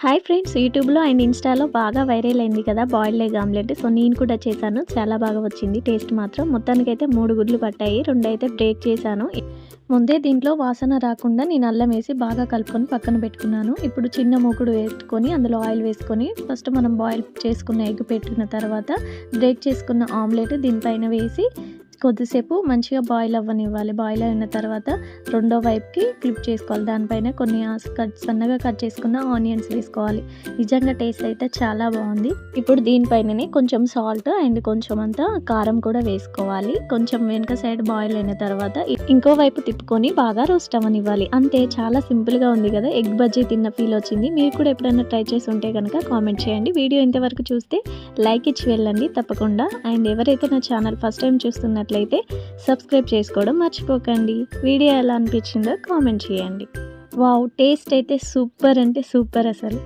Hi friends, యూట్యూబ్లో and ఇన్స్టాలో బాగా వైరల్ అయింది కదా బాయిల్డ్ ఎగ్ ఆమ్లెట్. సో నేను కూడా చేశాను, చాలా బాగా వచ్చింది. టేస్ట్ మాత్రం మొత్తానికైతే 3 గుడ్లు పట్టాయి, 2 అయితే బ్రేక్ చేశాను. ముందే దీంట్లో వాసన రాకుండా నేను అల్లం వేసి బాగా కలుపుకొని పక్కన పెట్టుకున్నాను. ఇప్పుడు చిన్న మూకుడు వేసుకొని అందులో ఆయిల్ వేసుకొని ఫస్ట్ మనం బాయిల్ చేసుకున్న ఎగ్ పెట్టిన తర్వాత బ్రేక్ చేసుకున్న ఆమ్లెట్ దీనిపైన వేసి కొద్దిసేపు మంచిగా బాయిల్ అవ్వనివ్వాలి. బాయిల్ అయిన తర్వాత రెండో వైపుకి ఫ్లిప్ చేసుకోవాలి. దానిపైన కొన్ని సన్నగా కట్ చేసుకున్న ఆనియన్స్ వేసుకోవాలి. నిజంగా టేస్ట్ అయితే చాలా బాగుంది. ఇప్పుడు దీనిపైననే కొంచెం సాల్ట్ అండ్ కొంచెం అంతా కారం కూడా వేసుకోవాలి. కొంచెం వెనక సైడ్ బాయిల్ అయిన తర్వాత ఇంకో వైపు తిప్పుకొని బాగా రోస్ట్ అవ్వనివ్వాలి. అంతే, చాలా సింపుల్గా ఉంది కదా. ఎగ్ బజ్జీ తిన్న ఫీల్ వచ్చింది. మీరు కూడా ఎప్పుడైనా ట్రై చేసి ఉంటే కనుక కామెంట్ చేయండి. వీడియో ఇంతవరకు చూస్తే లైక్ ఇచ్చి వెళ్ళండి తప్పకుండా. అండ్ ఎవరైతే నా ఛానల్ ఫస్ట్ టైం చూస్తున్నట్లయితే సబ్స్క్రైబ్ చేసుకోవడం మర్చిపోకండి. వీడియో ఎలా అనిపించిందో కామెంట్ చేయండి. వావ్, టేస్ట్ అయితే సూపర్ అంటే సూపర్ అసలు.